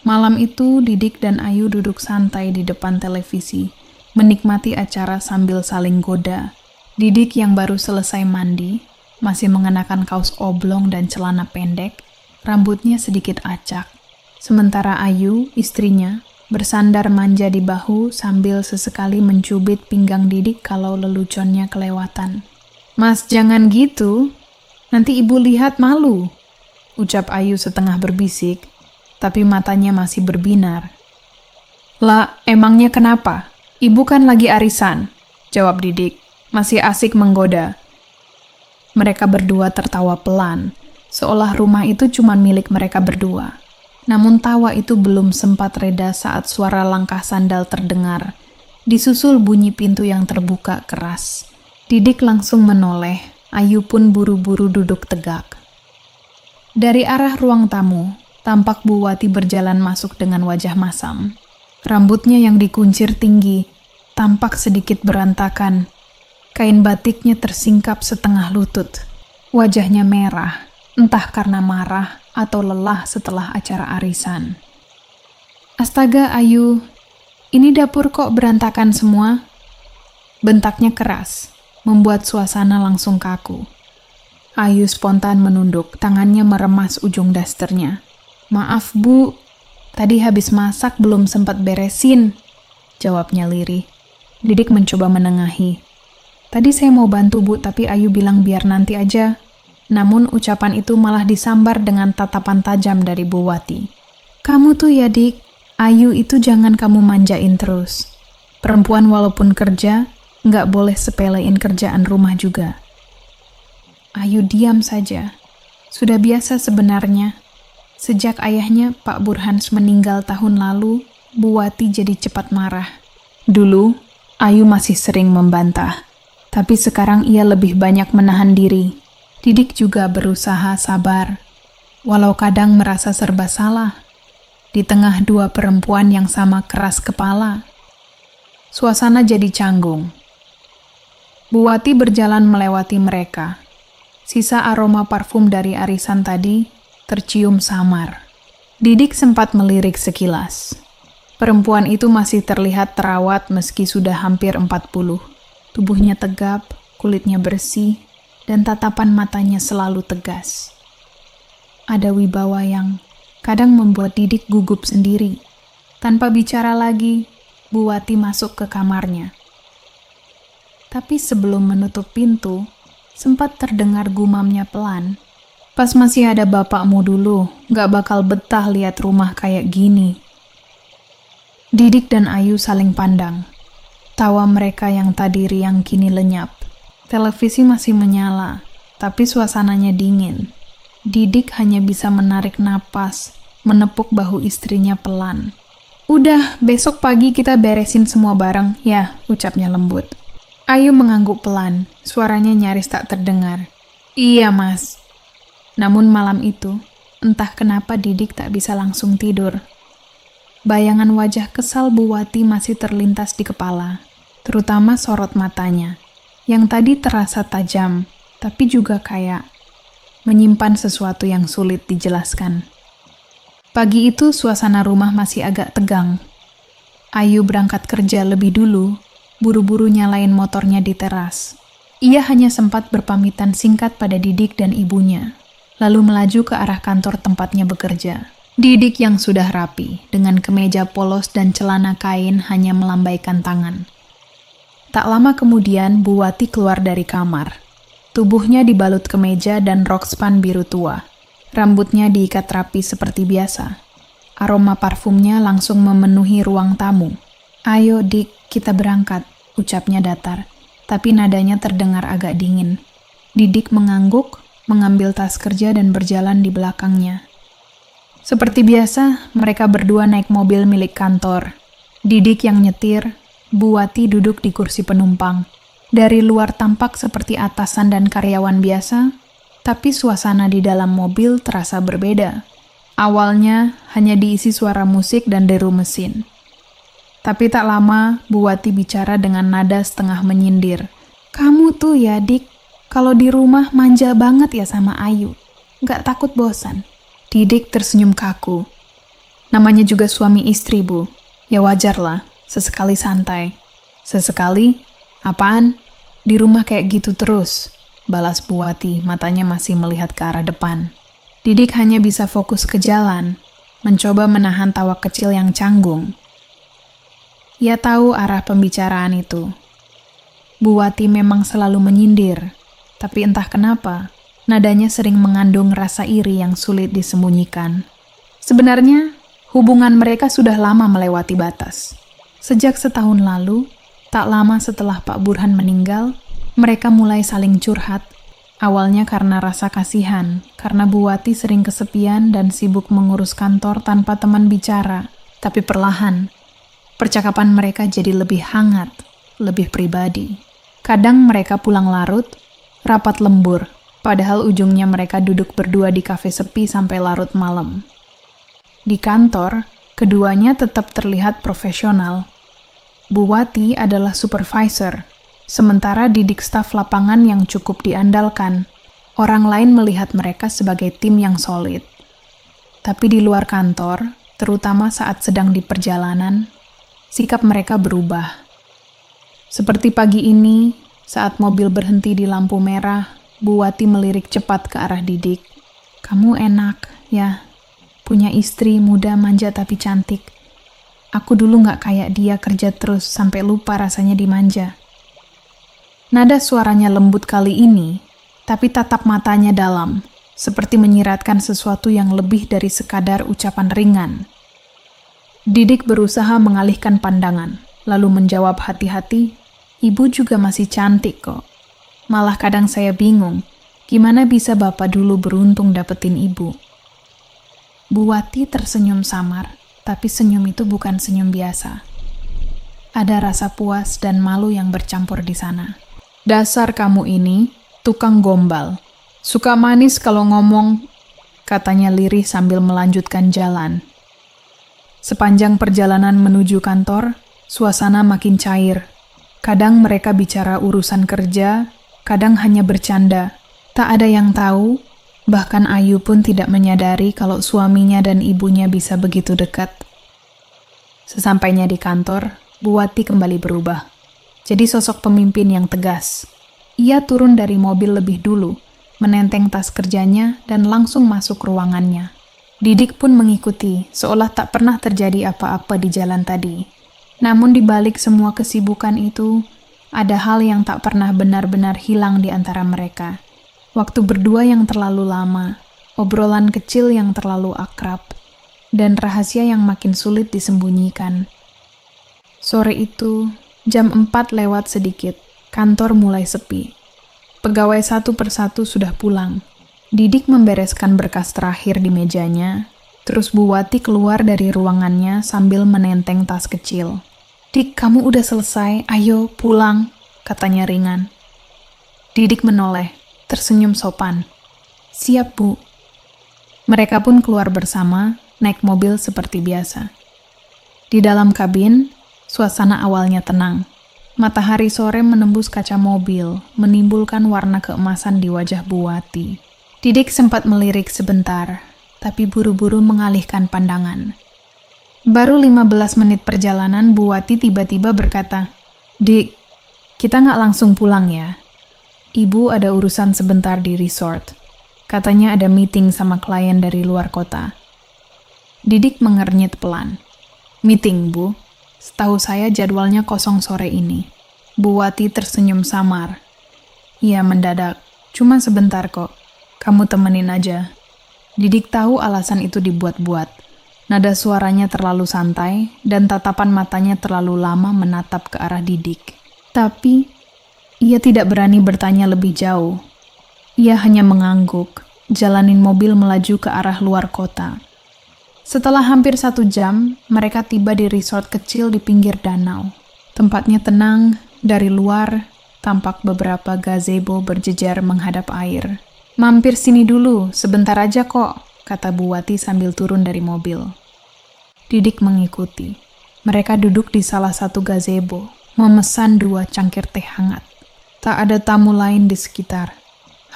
Malam itu, Didik dan Ayu duduk santai di depan televisi, menikmati acara sambil saling goda. Didik yang baru selesai mandi, masih mengenakan kaos oblong dan celana pendek, rambutnya sedikit acak. Sementara Ayu, istrinya, bersandar manja di bahu sambil sesekali mencubit pinggang Didik kalau leluconnya kelewatan. "Mas, jangan gitu, nanti ibu lihat malu," ucap Ayu setengah berbisik, tapi matanya masih berbinar. "Lah, emangnya kenapa? Ibu kan lagi arisan," jawab Didik, masih asik menggoda. Mereka berdua tertawa pelan, seolah rumah itu cuma milik mereka berdua. Namun tawa itu belum sempat reda saat suara langkah sandal terdengar, disusul bunyi pintu yang terbuka keras. Didik langsung menoleh, Ayu pun buru-buru duduk tegak. Dari arah ruang tamu, tampak Bu Wati berjalan masuk dengan wajah masam. Rambutnya yang dikuncir tinggi, tampak sedikit berantakan. Kain batiknya tersingkap setengah lutut. Wajahnya merah, entah karena marah atau lelah setelah acara arisan. "Astaga, Ayu, ini dapur kok berantakan semua?" Bentaknya keras, membuat suasana langsung kaku. Ayu spontan menunduk, tangannya meremas ujung dasternya. "Maaf, Bu, tadi habis masak belum sempat beresin," jawabnya lirih. Didik mencoba menengahi. "Tadi saya mau bantu, Bu, tapi Ayu bilang biar nanti aja." Namun ucapan itu malah disambar dengan tatapan tajam dari Bu Wati. "Kamu tuh ya, Dik, Ayu itu jangan kamu manjain terus. Perempuan walaupun kerja, nggak boleh sepelein kerjaan rumah juga." Ayu diam saja. Sudah biasa sebenarnya. Sejak ayahnya, Pak Burhans, meninggal tahun lalu, Bu Wati jadi cepat marah. Dulu, Ayu masih sering membantah, tapi sekarang ia lebih banyak menahan diri. Didik juga berusaha sabar, walau kadang merasa serba salah. Di tengah dua perempuan yang sama keras kepala, suasana jadi canggung. Bu Wati berjalan melewati mereka. Sisa aroma parfum dari arisan tadi tercium samar. Didik sempat melirik sekilas. Perempuan itu masih terlihat terawat meski sudah hampir 40. Tubuhnya tegap, kulitnya bersih, dan tatapan matanya selalu tegas. Ada wibawa yang kadang membuat Didik gugup sendiri. Tanpa bicara lagi, Bu Wati masuk ke kamarnya. Tapi sebelum menutup pintu, sempat terdengar gumamnya pelan. "Pas masih ada bapakmu dulu, gak bakal betah lihat rumah kayak gini." Didik dan Ayu saling pandang. Tawa mereka yang tadi riang kini lenyap. Televisi masih menyala, tapi suasananya dingin. Didik hanya bisa menarik napas, menepuk bahu istrinya pelan. "Udah, besok pagi kita beresin semua bareng, ya," ucapnya lembut. Ayu mengangguk pelan, suaranya nyaris tak terdengar. "Iya, Mas." Namun malam itu, entah kenapa Didik tak bisa langsung tidur. Bayangan wajah kesal Bu Wati masih terlintas di kepala, terutama sorot matanya, yang tadi terasa tajam, tapi juga kayak menyimpan sesuatu yang sulit dijelaskan. Pagi itu suasana rumah masih agak tegang. Ayu berangkat kerja lebih dulu, buru-buru nyalain motornya di teras. Ia hanya sempat berpamitan singkat pada Didik dan ibunya, lalu melaju ke arah kantor tempatnya bekerja. Didik yang sudah rapi, dengan kemeja polos dan celana kain hanya melambaikan tangan. Tak lama kemudian, Bu Wati keluar dari kamar. Tubuhnya dibalut kemeja dan rok span biru tua. Rambutnya diikat rapi seperti biasa. Aroma parfumnya langsung memenuhi ruang tamu. "Ayo, Dik, kita berangkat," ucapnya datar, tapi nadanya terdengar agak dingin. Didik mengangguk, mengambil tas kerja dan berjalan di belakangnya. Seperti biasa, mereka berdua naik mobil milik kantor. Didik yang nyetir, Bu Wati duduk di kursi penumpang. Dari luar tampak seperti atasan dan karyawan biasa, tapi suasana di dalam mobil terasa berbeda. Awalnya hanya diisi suara musik dan deru mesin. Tapi tak lama, Bu Wati bicara dengan nada setengah menyindir. "Kamu tuh ya, Dik, kalau di rumah manja banget ya sama Ayu. Nggak takut bosan?" Didik tersenyum kaku. Namanya juga suami istri, Bu. Ya wajarlah, sesekali santai. Sesekali? Apaan? Di rumah kayak gitu terus, balas Bu Wati, matanya masih melihat ke arah depan. Didik hanya bisa fokus ke jalan, mencoba menahan tawa kecil yang canggung. Ia tahu arah pembicaraan itu. Bu Wati memang selalu menyindir, tapi entah kenapa, nadanya sering mengandung rasa iri yang sulit disembunyikan. Sebenarnya, hubungan mereka sudah lama melewati batas. Sejak setahun lalu, tak lama setelah Pak Burhan meninggal, mereka mulai saling curhat. Awalnya karena rasa kasihan, karena Bu Wati sering kesepian dan sibuk mengurus kantor tanpa teman bicara. Tapi perlahan, percakapan mereka jadi lebih hangat, lebih pribadi. Kadang mereka pulang larut, rapat lembur, padahal ujungnya mereka duduk berdua di kafe sepi sampai larut malam. Di kantor, keduanya tetap terlihat profesional. Bu Wati adalah supervisor, sementara Didik staf lapangan yang cukup diandalkan. Orang lain melihat mereka sebagai tim yang solid. Tapi di luar kantor, terutama saat sedang di perjalanan, sikap mereka berubah. Seperti pagi ini, saat mobil berhenti di lampu merah, Bu Wati melirik cepat ke arah Didik. "Kamu enak, ya. Punya istri muda manja tapi cantik. Aku dulu gak kayak dia kerja terus sampai lupa rasanya dimanja." Nada suaranya lembut kali ini, tapi tatap matanya dalam, seperti menyiratkan sesuatu yang lebih dari sekadar ucapan ringan. Didik berusaha mengalihkan pandangan, lalu menjawab hati-hati, "Ibu juga masih cantik kok. Malah kadang saya bingung, gimana bisa Bapak dulu beruntung dapetin ibu." Bu Wati tersenyum samar, tapi senyum itu bukan senyum biasa. Ada rasa puas dan malu yang bercampur di sana. "Dasar kamu ini, tukang gombal. Suka manis kalau ngomong," katanya lirih sambil melanjutkan jalan. Sepanjang perjalanan menuju kantor, suasana makin cair. Kadang mereka bicara urusan kerja, kadang hanya bercanda. Tak ada yang tahu, bahkan Ayu pun tidak menyadari kalau suaminya dan ibunya bisa begitu dekat. Sesampainya di kantor, Bu Wati kembali berubah. Jadi sosok pemimpin yang tegas. Ia turun dari mobil lebih dulu, menenteng tas kerjanya dan langsung masuk ruangannya. Didik pun mengikuti, seolah tak pernah terjadi apa-apa di jalan tadi. Namun di balik semua kesibukan itu, ada hal yang tak pernah benar-benar hilang di antara mereka. Waktu berdua yang terlalu lama, obrolan kecil yang terlalu akrab, dan rahasia yang makin sulit disembunyikan. Sore itu, jam 4 lewat sedikit, kantor mulai sepi. Pegawai satu persatu sudah pulang. Didik membereskan berkas terakhir di mejanya, terus Bu Wati keluar dari ruangannya sambil menenteng tas kecil. "Dik, kamu udah selesai, ayo pulang," katanya ringan. Didik menoleh, tersenyum sopan. "Siap, Bu." Mereka pun keluar bersama, naik mobil seperti biasa. Di dalam kabin, suasana awalnya tenang. Matahari sore menembus kaca mobil, menimbulkan warna keemasan di wajah Bu Wati. Didik sempat melirik sebentar, tapi buru-buru mengalihkan pandangan. Baru 15 menit perjalanan, Bu Wati tiba-tiba berkata, "Dik, kita nggak langsung pulang ya? Ibu ada urusan sebentar di resort. Katanya ada meeting sama klien dari luar kota." Didik mengernyit pelan. "Meeting, Bu? Setahu saya jadwalnya kosong sore ini." Bu Wati tersenyum samar. "Iya, mendadak. Cuma sebentar kok. Kamu temenin aja." Didik tahu alasan itu dibuat-buat. Nada suaranya terlalu santai, dan tatapan matanya terlalu lama menatap ke arah Didik. Tapi, ia tidak berani bertanya lebih jauh. Ia hanya mengangguk, jalanin mobil melaju ke arah luar kota. Setelah hampir 1 jam, mereka tiba di resort kecil di pinggir danau. Tempatnya tenang, dari luar tampak beberapa gazebo berjejer menghadap air. "Mampir sini dulu, sebentar aja kok," kata Bu Wati sambil turun dari mobil. Didik mengikuti. Mereka duduk di salah satu gazebo, memesan 2 cangkir teh hangat. Tak ada tamu lain di sekitar,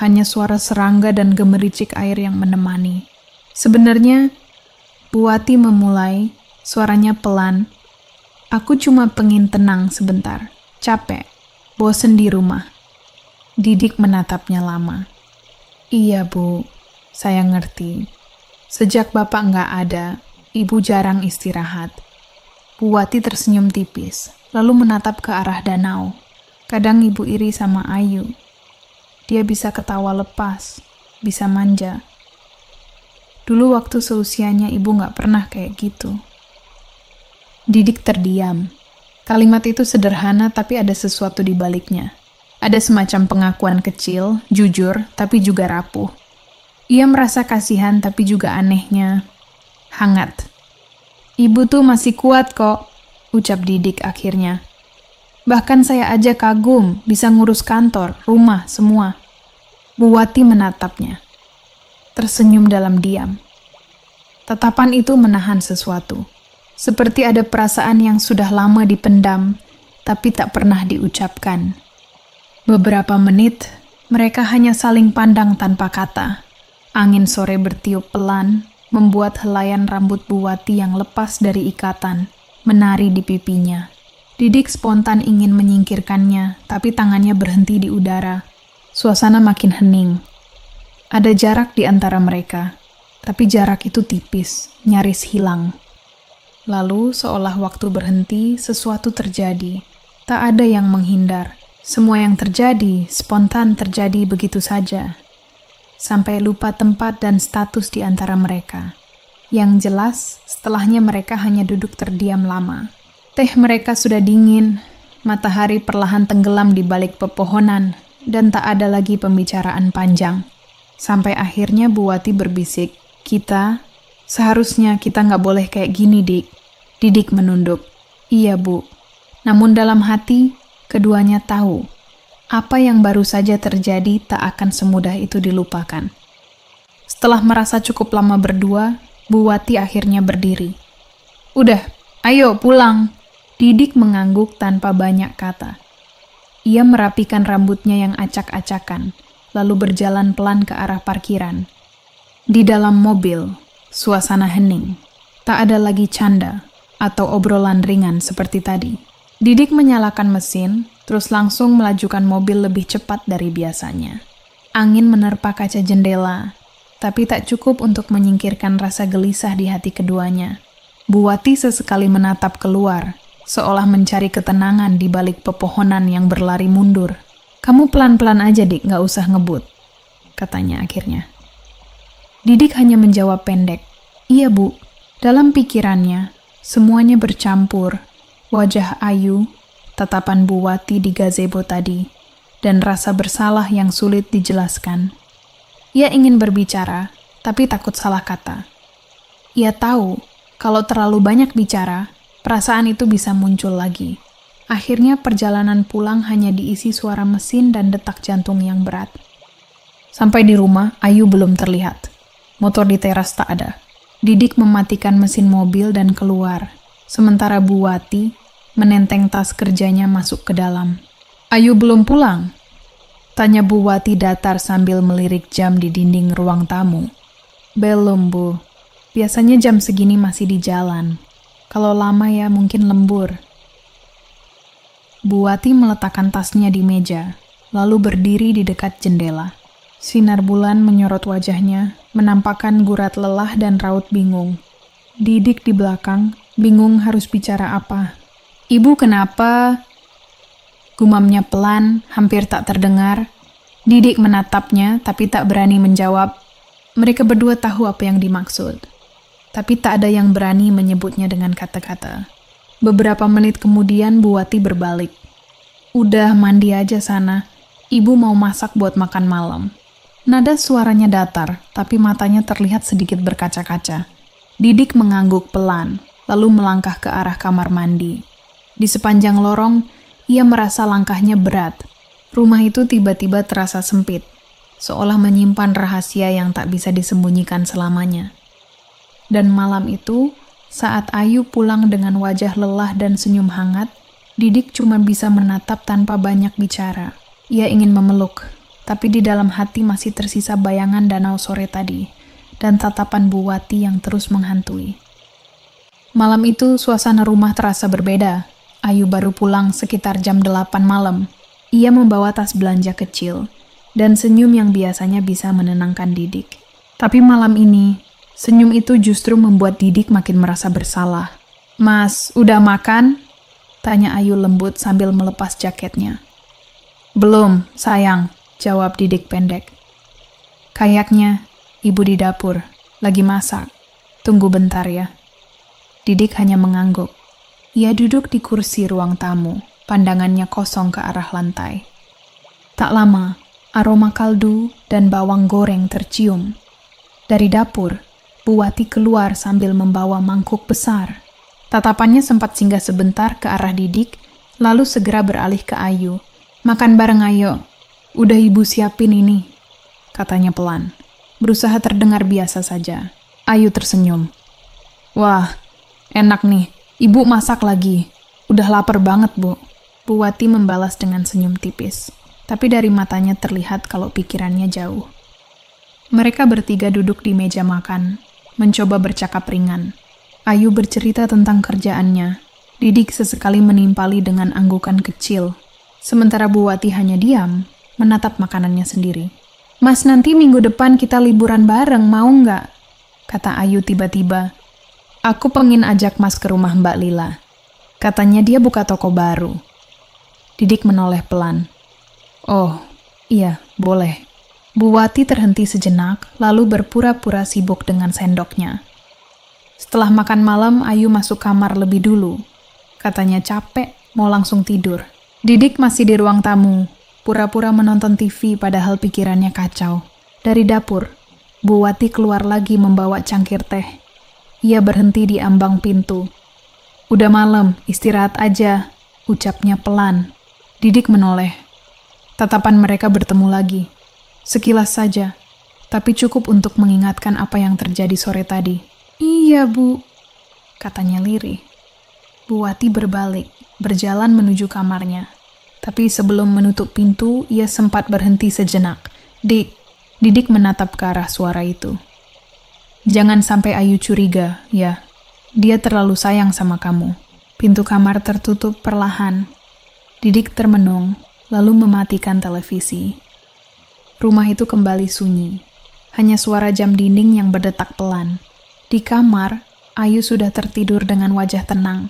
hanya suara serangga dan gemericik air yang menemani. Sebenarnya, Bu Wati memulai, suaranya pelan. Aku cuma pengen tenang sebentar, capek, bosen di rumah. Didik menatapnya lama. Iya Bu, saya ngerti. Sejak Bapak nggak ada, Ibu jarang istirahat. Bu Wati tersenyum tipis, lalu menatap ke arah danau. Kadang Ibu iri sama Ayu. Dia bisa ketawa lepas, bisa manja. Dulu waktu seusianya Ibu nggak pernah kayak gitu. Didik terdiam. Kalimat itu sederhana tapi ada sesuatu di baliknya. Ada semacam pengakuan kecil, jujur, tapi juga rapuh. Ia merasa kasihan tapi juga anehnya hangat. Ibu tuh masih kuat kok, ucap Didik akhirnya. Bahkan saya aja kagum, bisa ngurus kantor, rumah, semua. Bu Wati menatapnya. Tersenyum dalam diam. Tatapan itu menahan sesuatu. Seperti ada perasaan yang sudah lama dipendam, tapi tak pernah diucapkan. Beberapa menit, mereka hanya saling pandang tanpa kata. Angin sore bertiup pelan, membuat helaian rambut Bu Wati yang lepas dari ikatan, menari di pipinya. Didik spontan ingin menyingkirkannya, tapi tangannya berhenti di udara. Suasana makin hening. Ada jarak di antara mereka, tapi jarak itu tipis, nyaris hilang. Lalu, seolah waktu berhenti, sesuatu terjadi. Tak ada yang menghindar. Semua yang terjadi, spontan terjadi begitu saja. Sampai lupa tempat dan status di antara mereka. Yang jelas, setelahnya mereka hanya duduk terdiam lama. Teh mereka sudah dingin, matahari perlahan tenggelam di balik pepohonan, dan tak ada lagi pembicaraan panjang. Sampai akhirnya Bu Wati berbisik, seharusnya kita nggak boleh kayak gini, Dik. Didik menunduk. Iya, Bu. Namun dalam hati, keduanya tahu, apa yang baru saja terjadi tak akan semudah itu dilupakan. Setelah merasa cukup lama berdua, Bu Wati akhirnya berdiri. Udah, ayo pulang. Didik mengangguk tanpa banyak kata. Ia merapikan rambutnya yang acak-acakan, lalu berjalan pelan ke arah parkiran. Di dalam mobil, suasana hening. Tak ada lagi canda atau obrolan ringan seperti tadi. Didik menyalakan mesin, terus langsung melajukan mobil lebih cepat dari biasanya. Angin menerpa kaca jendela, tapi tak cukup untuk menyingkirkan rasa gelisah di hati keduanya. Bu Wati sesekali menatap keluar, seolah mencari ketenangan di balik pepohonan yang berlari mundur. Kamu pelan-pelan aja, Dik, nggak usah ngebut, katanya akhirnya. Didik hanya menjawab pendek, iya, Bu. Dalam pikirannya, semuanya bercampur. Wajah Ayu, tatapan Bu Wati di gazebo tadi, dan rasa bersalah yang sulit dijelaskan. Ia ingin berbicara, tapi takut salah kata. Ia tahu, kalau terlalu banyak bicara, perasaan itu bisa muncul lagi. Akhirnya perjalanan pulang hanya diisi suara mesin dan detak jantung yang berat. Sampai di rumah, Ayu belum terlihat. Motor di teras tak ada. Didik mematikan mesin mobil dan keluar, sementara Bu Wati menenteng tas kerjanya masuk ke dalam. Ayu belum pulang? Tanya Bu Wati datar sambil melirik jam di dinding ruang tamu. Belum, Bu. Biasanya jam segini masih di jalan. Kalau lama ya mungkin lembur. Bu Wati meletakkan tasnya di meja, lalu berdiri di dekat jendela. Sinar bulan menyorot wajahnya, menampakkan gurat lelah dan raut bingung. Didik di belakang, bingung harus bicara apa. Ibu kenapa? Gumamnya pelan, hampir tak terdengar. Didik menatapnya, tapi tak berani menjawab. Mereka berdua tahu apa yang dimaksud, tapi tak ada yang berani menyebutnya dengan kata-kata. Beberapa menit kemudian Bu Wati berbalik. Udah, mandi aja sana. Ibu mau masak buat makan malam. Nada suaranya datar, tapi matanya terlihat sedikit berkaca-kaca. Didik mengangguk pelan, lalu melangkah ke arah kamar mandi. Di sepanjang lorong, ia merasa langkahnya berat. Rumah itu tiba-tiba terasa sempit, seolah menyimpan rahasia yang tak bisa disembunyikan selamanya. Dan malam itu, saat Ayu pulang dengan wajah lelah dan senyum hangat, Didik cuma bisa menatap tanpa banyak bicara. Ia ingin memeluk, tapi di dalam hati masih tersisa bayangan danau sore tadi, dan tatapan Bu Wati yang terus menghantui. Malam itu suasana rumah terasa berbeda. Ayu baru pulang sekitar jam 8 malam. Ia membawa tas belanja kecil dan senyum yang biasanya bisa menenangkan Didik. Tapi malam ini, senyum itu justru membuat Didik makin merasa bersalah. "Mas, udah makan?" tanya Ayu lembut sambil melepas jaketnya. "Belum, sayang," jawab Didik pendek. "Kayaknya ibu di dapur, lagi masak. Tunggu bentar ya." Didik hanya mengangguk. Ia duduk di kursi ruang tamu, pandangannya kosong ke arah lantai. Tak lama, aroma kaldu dan bawang goreng tercium. Dari dapur, Bu Wati keluar sambil membawa mangkuk besar. Tatapannya sempat singgah sebentar ke arah Didik, lalu segera beralih ke Ayu. "Makan bareng ayo, udah ibu siapin ini," katanya pelan. Berusaha terdengar biasa saja. Ayu tersenyum. "Wah, enak nih, ibu masak lagi. Udah lapar banget, Bu." Bu Wati membalas dengan senyum tipis, tapi dari matanya terlihat kalau pikirannya jauh. Mereka bertiga duduk di meja makan, mencoba bercakap ringan. Ayu bercerita tentang kerjaannya. Didik sesekali menimpali dengan anggukan kecil. Sementara Bu Wati hanya diam, menatap makanannya sendiri. "Mas, nanti minggu depan kita liburan bareng, mau nggak?" kata Ayu tiba-tiba. "Aku pengen ajak Mas ke rumah Mbak Lila. Katanya dia buka toko baru." Didik menoleh pelan. "Oh, iya, boleh." Bu Wati terhenti sejenak, lalu berpura-pura sibuk dengan sendoknya. Setelah makan malam, Ayu masuk kamar lebih dulu. Katanya capek, mau langsung tidur. Didik masih di ruang tamu, pura-pura menonton TV padahal pikirannya kacau. Dari dapur, Bu Wati keluar lagi membawa cangkir teh. Ia berhenti di ambang pintu. "Udah malam, istirahat aja," ucapnya pelan. Didik menoleh. Tatapan mereka bertemu lagi. Sekilas saja, tapi cukup untuk mengingatkan apa yang terjadi sore tadi. "Iya, Bu," katanya lirih. Bu Wati berbalik, berjalan menuju kamarnya. Tapi sebelum menutup pintu, ia sempat berhenti sejenak. Didik menatap ke arah suara itu. "Jangan sampai Ayu curiga, ya. Dia terlalu sayang sama kamu." Pintu kamar tertutup perlahan. Didik termenung, lalu mematikan televisi. Rumah itu kembali sunyi. Hanya suara jam dinding yang berdetak pelan. Di kamar, Ayu sudah tertidur dengan wajah tenang.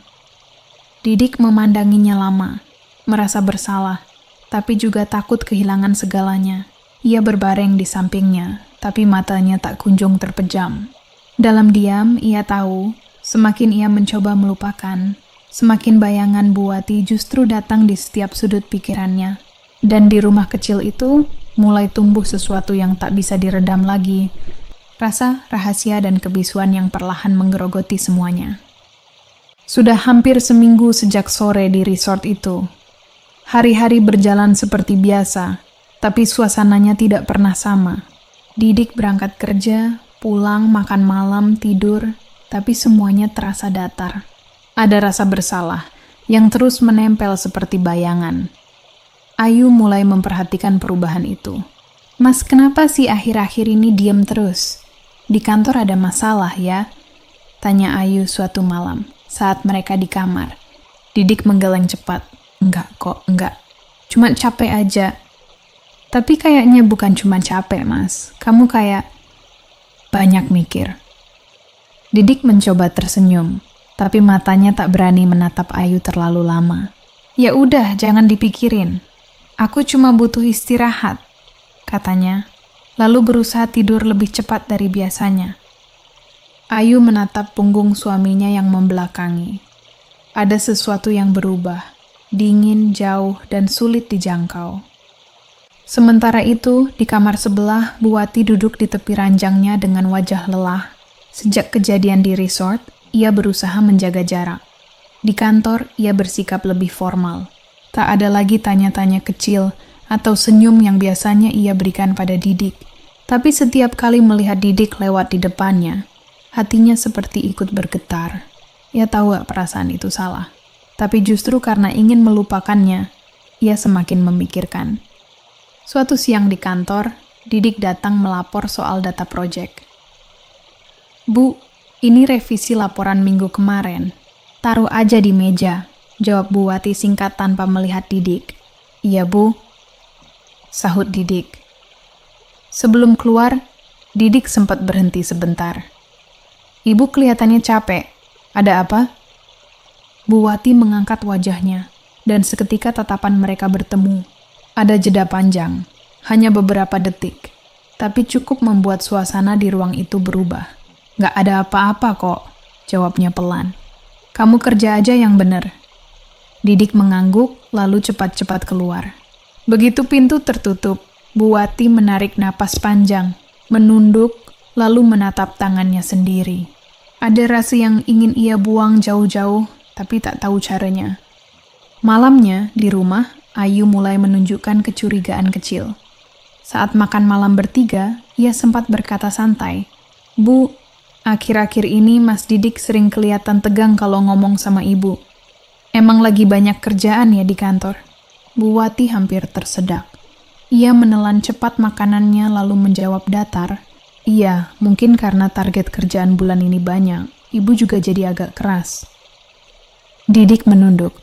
Didik memandanginya lama, merasa bersalah, tapi juga takut kehilangan segalanya. Ia berbaring di sampingnya, tapi matanya tak kunjung terpejam. Dalam diam, ia tahu, semakin ia mencoba melupakan, semakin bayangan Bu Wati justru datang di setiap sudut pikirannya. Dan di rumah kecil itu, mulai tumbuh sesuatu yang tak bisa diredam lagi. Rasa, rahasia, dan kebisuan yang perlahan menggerogoti semuanya. Sudah hampir seminggu sejak sore di resort itu. Hari-hari berjalan seperti biasa, tapi suasananya tidak pernah sama. Didik berangkat kerja, pulang, makan malam, tidur, tapi semuanya terasa datar. Ada rasa bersalah yang terus menempel seperti bayangan. Ayu mulai memperhatikan perubahan itu. "Mas, kenapa sih akhir-akhir ini diam terus? Di kantor ada masalah ya?" tanya Ayu suatu malam saat mereka di kamar. Didik menggeleng cepat. "Enggak kok, enggak. Cuma capek aja." "Tapi kayaknya bukan cuma capek, Mas. Kamu kayak banyak mikir." Didik mencoba tersenyum, tapi matanya tak berani menatap Ayu terlalu lama. "Ya udah, jangan dipikirin. Aku cuma butuh istirahat," katanya, lalu berusaha tidur lebih cepat dari biasanya. Ayu menatap punggung suaminya yang membelakangi. Ada sesuatu yang berubah, dingin, jauh, dan sulit dijangkau. Sementara itu, di kamar sebelah, Bu Wati duduk di tepi ranjangnya dengan wajah lelah. Sejak kejadian di resort, ia berusaha menjaga jarak. Di kantor, ia bersikap lebih formal. Tak ada lagi tanya-tanya kecil atau senyum yang biasanya ia berikan pada Didik. Tapi setiap kali melihat Didik lewat di depannya, hatinya seperti ikut bergetar. Ia tahu perasaan itu salah. Tapi justru karena ingin melupakannya, ia semakin memikirkan. Suatu siang di kantor, Didik datang melapor soal data proyek. "Bu, Ini revisi laporan minggu kemarin. Taruh aja di meja, jawab Bu Wati singkat tanpa melihat Didik. Iya, Bu, sahut Didik. Sebelum keluar, Didik sempat berhenti sebentar. Ibu kelihatannya capek. Ada apa? Bu Wati mengangkat wajahnya, dan seketika tatapan mereka bertemu. Ada jeda panjang, hanya beberapa detik, tapi cukup membuat suasana di ruang itu berubah. Gak ada apa-apa kok, jawabnya pelan. Kamu kerja aja yang bener. Didik mengangguk, lalu cepat-cepat keluar. Begitu pintu tertutup, Bu Wati menarik napas panjang, menunduk, lalu menatap tangannya sendiri. Ada rasa yang ingin ia buang jauh-jauh, tapi tak tahu caranya. Malamnya, di rumah, Ayu mulai menunjukkan kecurigaan kecil. Saat makan malam bertiga, ia sempat berkata santai, Bu, akhir-akhir ini Mas Didik sering kelihatan tegang kalau ngomong sama Ibu. Emang lagi banyak kerjaan ya di kantor? Bu Wati hampir tersedak. Ia menelan cepat makanannya lalu menjawab datar, iya, mungkin karena target kerjaan bulan ini banyak, Ibu juga jadi agak keras. Didik menunduk,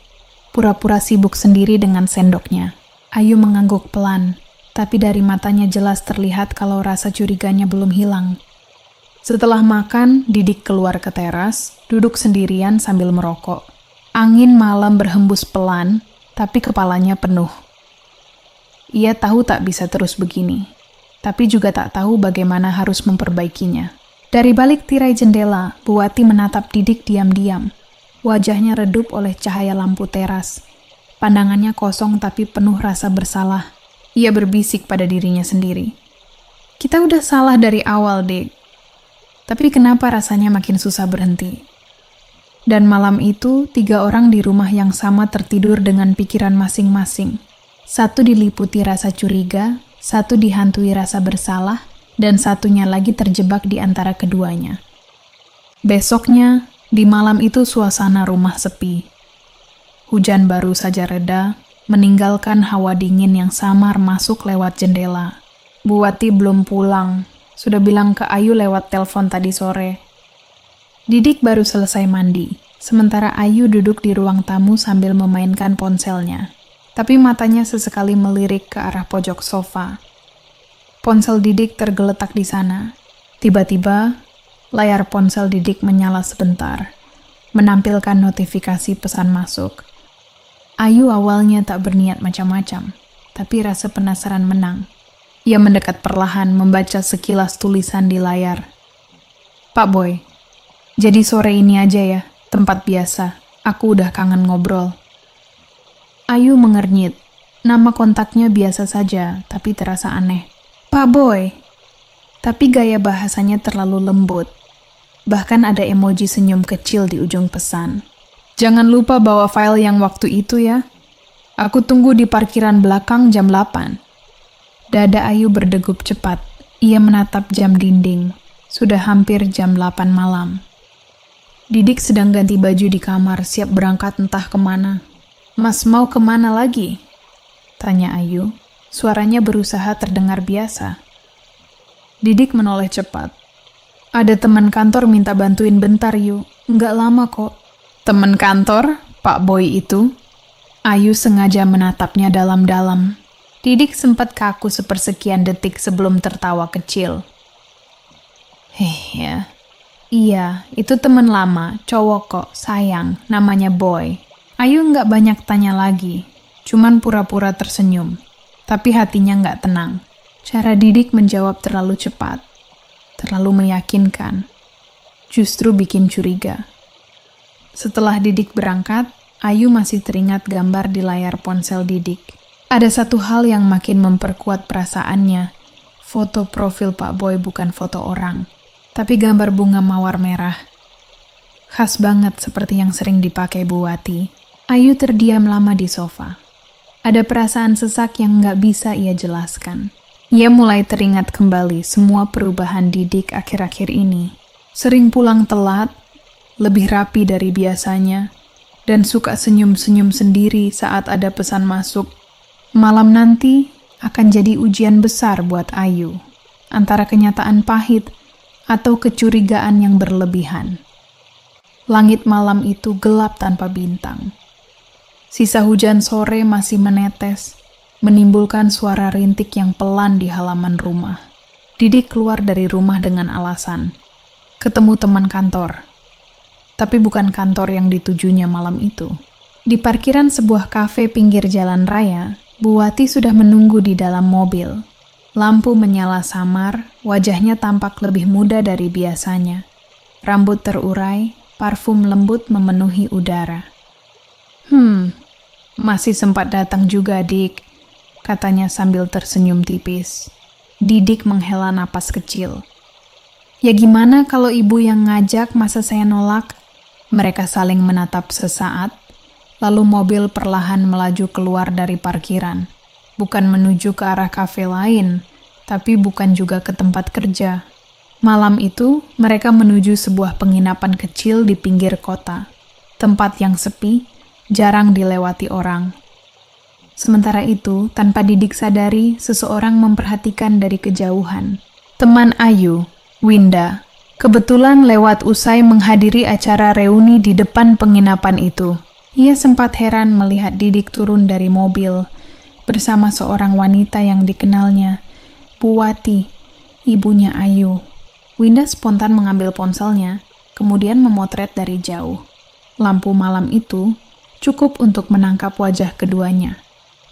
pura-pura sibuk sendiri dengan sendoknya. Ayu mengangguk pelan, tapi dari matanya jelas terlihat kalau rasa curiganya belum hilang. Setelah makan, Didik keluar ke teras, duduk sendirian sambil merokok. Angin malam berhembus pelan, tapi kepalanya penuh. Ia tahu tak bisa terus begini, tapi juga tak tahu bagaimana harus memperbaikinya. Dari balik tirai jendela, Bu Wati menatap Didik diam-diam. Wajahnya redup oleh cahaya lampu teras. Pandangannya kosong tapi penuh rasa bersalah. Ia berbisik pada dirinya sendiri. Kita udah salah dari awal, Dik. Tapi kenapa rasanya makin susah berhenti? Dan malam itu, 3 orang di rumah yang sama tertidur dengan pikiran masing-masing. Satu diliputi rasa curiga, satu dihantui rasa bersalah, dan satunya lagi terjebak di antara keduanya. Besoknya, di malam itu suasana rumah sepi. Hujan baru saja reda, meninggalkan hawa dingin yang samar masuk lewat jendela. Bu Wati belum pulang, sudah bilang ke Ayu lewat telepon tadi sore. Didik baru selesai mandi, sementara Ayu duduk di ruang tamu sambil memainkan ponselnya. Tapi matanya sesekali melirik ke arah pojok sofa. Ponsel Didik tergeletak di sana. Tiba-tiba, layar ponsel Didik menyala sebentar, menampilkan notifikasi pesan masuk. Ayu awalnya tak berniat macam-macam, tapi rasa penasaran menang. Ia mendekat perlahan membaca sekilas tulisan di layar. Pak Boy, jadi sore ini aja ya, tempat biasa. Aku udah kangen ngobrol. Ayu mengernyit. Nama kontaknya biasa saja, tapi terasa aneh. Pak Boy. Tapi gaya bahasanya terlalu lembut. Bahkan ada emoji senyum kecil di ujung pesan. Jangan lupa bawa file yang waktu itu ya. Aku tunggu di parkiran belakang jam 8. Dada Ayu berdegup cepat. Ia menatap jam dinding. Sudah hampir jam 8 malam. Didik sedang ganti baju di kamar, siap berangkat entah kemana. Mas mau kemana lagi? Tanya Ayu. Suaranya berusaha terdengar biasa. Didik menoleh cepat. Ada teman kantor minta bantuin bentar, Yu. Nggak lama kok. Teman kantor? Pak Boy itu? Ayu sengaja menatapnya dalam-dalam. Didik sempat kaku sepersekian detik sebelum tertawa kecil. Ya. Iya, itu teman lama, cowok kok, sayang, namanya Boy. Ayu nggak banyak tanya lagi, cuman pura-pura tersenyum. Tapi hatinya nggak tenang. Cara Didik menjawab terlalu cepat, terlalu meyakinkan. Justru bikin curiga. Setelah Didik berangkat, Ayu masih teringat gambar di layar ponsel Didik. Ada satu hal yang makin memperkuat perasaannya. Foto profil Pak Boy bukan foto orang, tapi gambar bunga mawar merah. Khas banget seperti yang sering dipakai Bu Wati. Ayu terdiam lama di sofa. Ada perasaan sesak yang nggak bisa ia jelaskan. Ia mulai teringat kembali semua perubahan Didik akhir-akhir ini. Sering pulang telat, lebih rapi dari biasanya, dan suka senyum-senyum sendiri saat ada pesan masuk. Malam nanti akan jadi ujian besar buat Ayu. Antara kenyataan pahit atau kecurigaan yang berlebihan. Langit malam itu gelap tanpa bintang. Sisa hujan sore masih menetes, menimbulkan suara rintik yang pelan di halaman rumah. Didik keluar dari rumah dengan alasan ketemu teman kantor. Tapi bukan kantor yang ditujunya malam itu. Di parkiran sebuah kafe pinggir jalan raya, Bu Wati sudah menunggu di dalam mobil. Lampu menyala samar, wajahnya tampak lebih muda dari biasanya. Rambut terurai, parfum lembut memenuhi udara. Masih sempat datang juga, Dik, katanya sambil tersenyum tipis. Didik menghela napas kecil. Ya gimana kalau ibu yang ngajak, masa saya nolak? Mereka saling menatap sesaat, lalu mobil perlahan melaju keluar dari parkiran. Bukan menuju ke arah kafe lain, tapi bukan juga ke tempat kerja. Malam itu, mereka menuju sebuah penginapan kecil di pinggir kota. Tempat yang sepi, jarang dilewati orang. Sementara itu, tanpa Didik sadari, seseorang memperhatikan dari kejauhan. Teman Ayu, Winda, kebetulan lewat usai menghadiri acara reuni di depan penginapan itu. Ia sempat heran melihat Didik turun dari mobil bersama seorang wanita yang dikenalnya, Bu Wati, ibunya Ayu. Winda spontan mengambil ponselnya, kemudian memotret dari jauh. Lampu malam itu cukup untuk menangkap wajah keduanya.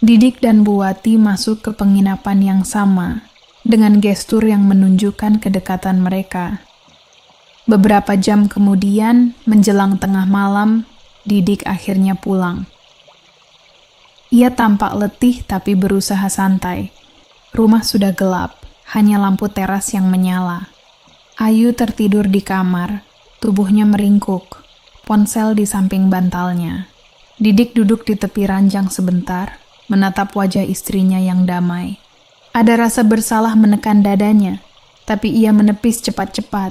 Didik dan Bu Wati masuk ke penginapan yang sama, dengan gestur yang menunjukkan kedekatan mereka. Beberapa jam kemudian, menjelang tengah malam, Didik akhirnya pulang. Ia tampak letih tapi berusaha santai. Rumah sudah gelap, hanya lampu teras yang menyala. Ayu tertidur di kamar, tubuhnya meringkuk, ponsel di samping bantalnya. Didik duduk di tepi ranjang sebentar, menatap wajah istrinya yang damai. Ada rasa bersalah menekan dadanya, tapi ia menepis cepat-cepat,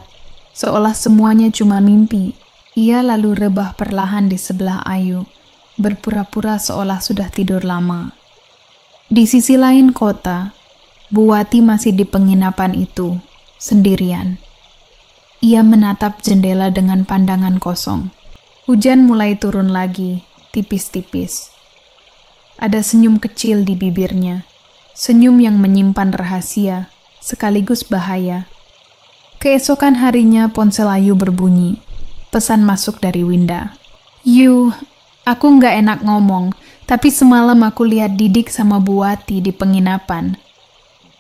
seolah semuanya cuma mimpi. Ia lalu rebah perlahan di sebelah Ayu, berpura-pura seolah sudah tidur lama. Di sisi lain kota, Bu Wati masih di penginapan itu, sendirian. Ia menatap jendela dengan pandangan kosong. Hujan mulai turun lagi, tipis-tipis. Ada senyum kecil di bibirnya, senyum yang menyimpan rahasia, sekaligus bahaya. Keesokan harinya ponsel Ayu berbunyi. Pesan masuk dari Winda. "Yu, aku nggak enak ngomong, tapi semalam aku lihat Didik sama Bu Wati di penginapan.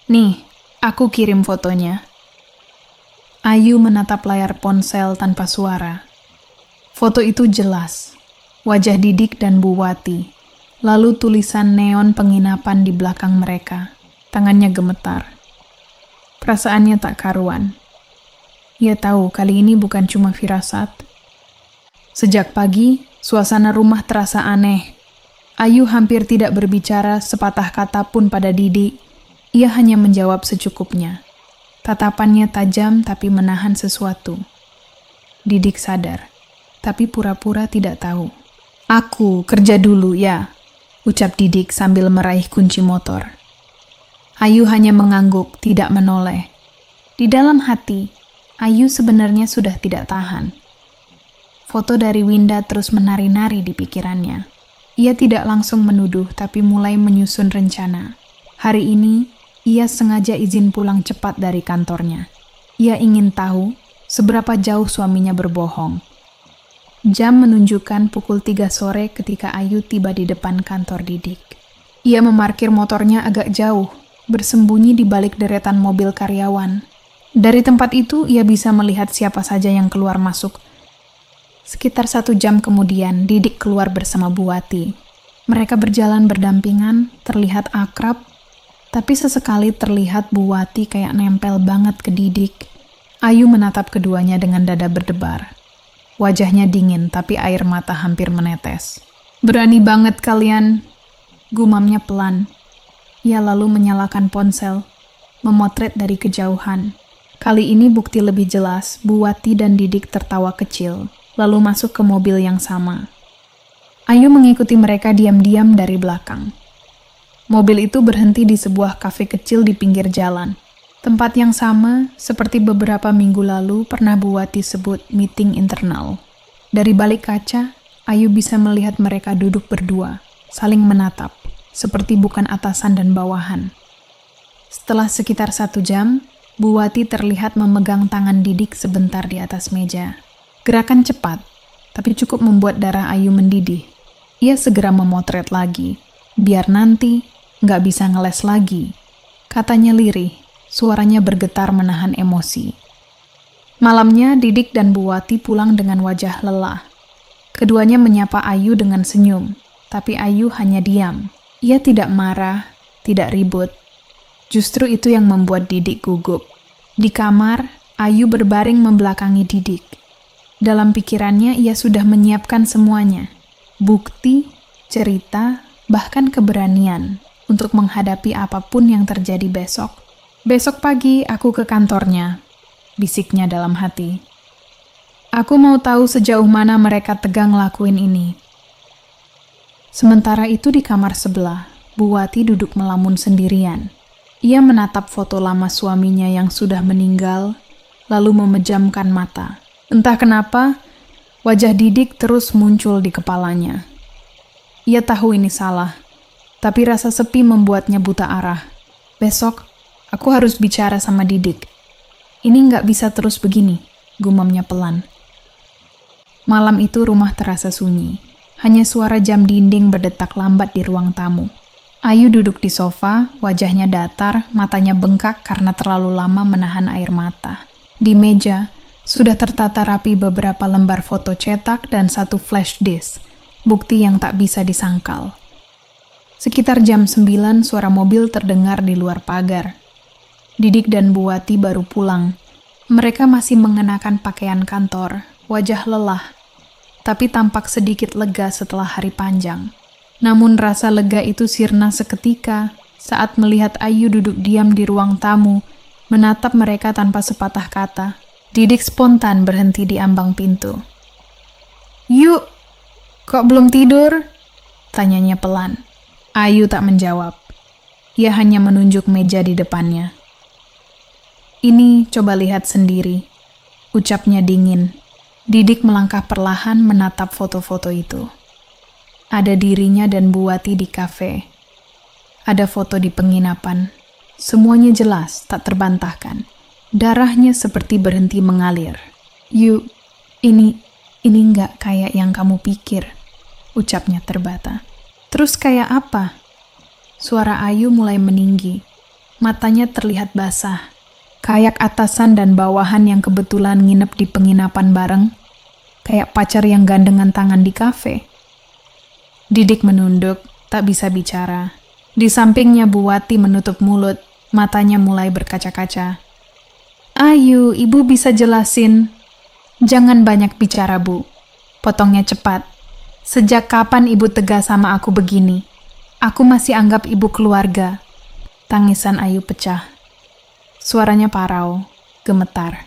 Nih, aku kirim fotonya." Ayu menatap layar ponsel tanpa suara. Foto itu jelas. Wajah Didik dan Bu Wati. Lalu tulisan neon penginapan di belakang mereka. Tangannya gemetar. Perasaannya tak karuan. Ia tahu kali ini bukan cuma firasat. Sejak pagi, suasana rumah terasa aneh. Ayu hampir tidak berbicara sepatah kata pun pada Didik. Ia hanya menjawab secukupnya. Tatapannya tajam tapi menahan sesuatu. Didik sadar, tapi pura-pura tidak tahu. "Aku kerja dulu ya," ucap Didik sambil meraih kunci motor. Ayu hanya mengangguk, tidak menoleh. Di dalam hati, Ayu sebenarnya sudah tidak tahan. Foto dari Winda terus menari-nari di pikirannya. Ia tidak langsung menuduh, tapi mulai menyusun rencana. Hari ini, ia sengaja izin pulang cepat dari kantornya. Ia ingin tahu seberapa jauh suaminya berbohong. Jam menunjukkan pukul 3 sore ketika Ayu tiba di depan kantor Didik. Ia memarkir motornya agak jauh, bersembunyi di balik deretan mobil karyawan. Dari tempat itu, ia bisa melihat siapa saja yang keluar masuk. Sekitar 1 jam kemudian, Didik keluar bersama Bu Wati. Mereka berjalan berdampingan, terlihat akrab, tapi sesekali terlihat Bu Wati kayak nempel banget ke Didik. Ayu menatap keduanya dengan dada berdebar. Wajahnya dingin, tapi air mata hampir menetes. "Berani banget kalian," gumamnya pelan. Ia lalu menyalakan ponsel, memotret dari kejauhan. Kali ini bukti lebih jelas, Bu Wati dan Didik tertawa kecil, lalu masuk ke mobil yang sama. Ayu mengikuti mereka diam-diam dari belakang. Mobil itu berhenti di sebuah kafe kecil di pinggir jalan. Tempat yang sama, seperti beberapa minggu lalu pernah Bu Wati sebut meeting internal. Dari balik kaca, Ayu bisa melihat mereka duduk berdua, saling menatap, seperti bukan atasan dan bawahan. Setelah sekitar 1 jam, Bu Wati terlihat memegang tangan Didik sebentar di atas meja. Gerakan cepat, tapi cukup membuat darah Ayu mendidih. Ia segera memotret lagi, biar nanti nggak bisa ngeles lagi. Katanya lirih, suaranya bergetar menahan emosi. Malamnya, Didik dan Bu Wati pulang dengan wajah lelah. Keduanya menyapa Ayu dengan senyum, tapi Ayu hanya diam. Ia tidak marah, tidak ribut. Justru itu yang membuat Didik gugup. Di kamar, Ayu berbaring membelakangi Didik. Dalam pikirannya, ia sudah menyiapkan semuanya. Bukti, cerita, bahkan keberanian untuk menghadapi apapun yang terjadi besok. Besok pagi aku ke kantornya, bisiknya dalam hati. Aku mau tahu sejauh mana mereka tegang lakuin ini. Sementara itu di kamar sebelah, Bu Wati duduk melamun sendirian. Ia menatap foto lama suaminya yang sudah meninggal, lalu memejamkan mata. Entah kenapa, wajah Didik terus muncul di kepalanya. Ia tahu ini salah, tapi rasa sepi membuatnya buta arah. Besok, aku harus bicara sama Didik. Ini nggak bisa terus begini, gumamnya pelan. Malam itu rumah terasa sunyi. Hanya suara jam dinding berdetak lambat di ruang tamu. Ayu duduk di sofa, wajahnya datar, matanya bengkak karena terlalu lama menahan air mata. Di meja, sudah tertata rapi beberapa lembar foto cetak dan 1 flash disk, bukti yang tak bisa disangkal. Sekitar jam 9, suara mobil terdengar di luar pagar. Didik dan Bu Wati baru pulang. Mereka masih mengenakan pakaian kantor, wajah lelah, tapi tampak sedikit lega setelah hari panjang. Namun rasa lega itu sirna seketika saat melihat Ayu duduk diam di ruang tamu, menatap mereka tanpa sepatah kata. Didik spontan berhenti di ambang pintu. "Yuk, kok belum tidur?" tanyanya pelan. Ayu tak menjawab. Ia hanya menunjuk meja di depannya. "Ini coba lihat sendiri," ucapnya dingin. Didik melangkah perlahan menatap foto-foto itu. Ada dirinya dan Bu Wati di kafe. Ada foto di penginapan. Semuanya jelas, tak terbantahkan. Darahnya seperti berhenti mengalir. "Yu, ini nggak kayak yang kamu pikir," ucapnya terbata. "Terus kayak apa?" Suara Ayu mulai meninggi. Matanya terlihat basah. Kayak atasan dan bawahan yang kebetulan nginep di penginapan bareng. Kayak pacar yang gandengan tangan di kafe. Didik menunduk, tak bisa bicara. Di sampingnya Bu Wati menutup mulut, matanya mulai berkaca-kaca. "Ayu, ibu bisa jelasin." "Jangan banyak bicara, Bu," potongnya cepat. "Sejak kapan ibu tegas sama aku begini? Aku masih anggap ibu keluarga." Tangisan Ayu pecah. Suaranya parau, gemetar.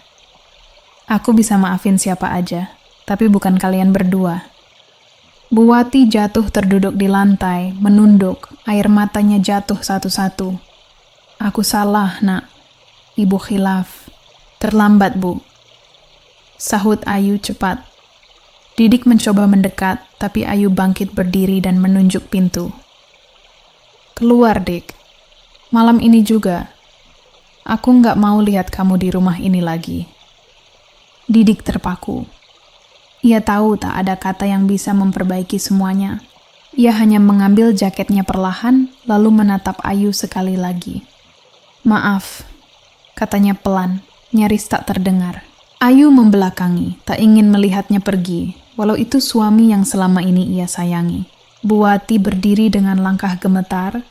"Aku bisa maafin siapa aja, tapi bukan kalian berdua." Bu Wati jatuh terduduk di lantai, menunduk, air matanya jatuh satu-satu. "Aku salah, Nak. Ibu khilaf. Terlambat, Bu," sahut Ayu cepat. Didik mencoba mendekat, tapi Ayu bangkit berdiri dan menunjuk pintu. "Keluar, Dik. Malam ini juga. Aku nggak mau lihat kamu di rumah ini lagi." Didik terpaku. Ia tahu tak ada kata yang bisa memperbaiki semuanya. Ia hanya mengambil jaketnya perlahan, lalu menatap Ayu sekali lagi. "Maaf," katanya pelan, nyaris tak terdengar. Ayu membelakangi, tak ingin melihatnya pergi, walau itu suami yang selama ini ia sayangi. Bu Wati berdiri dengan langkah gemetar,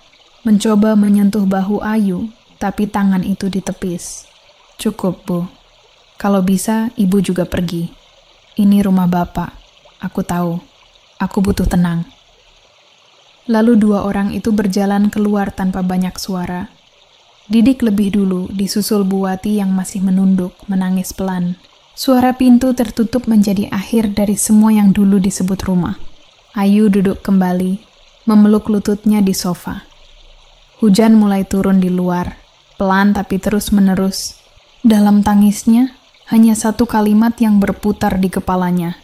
mencoba menyentuh bahu Ayu, tapi tangan itu ditepis. "Cukup, Bu. Kalau bisa, ibu juga pergi. Ini rumah Bapak. Aku tahu. Aku butuh tenang." Lalu 2 orang itu berjalan keluar tanpa banyak suara. Didik lebih dulu, disusul Bu Wati yang masih menunduk, menangis pelan. Suara pintu tertutup menjadi akhir dari semua yang dulu disebut rumah. Ayu duduk kembali, memeluk lututnya di sofa. Hujan mulai turun di luar. pelan tapi terus-menerus. Dalam tangisnya, hanya satu kalimat yang berputar di kepalanya.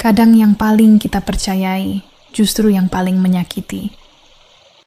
Kadang yang paling kita percayai, justru yang paling menyakiti.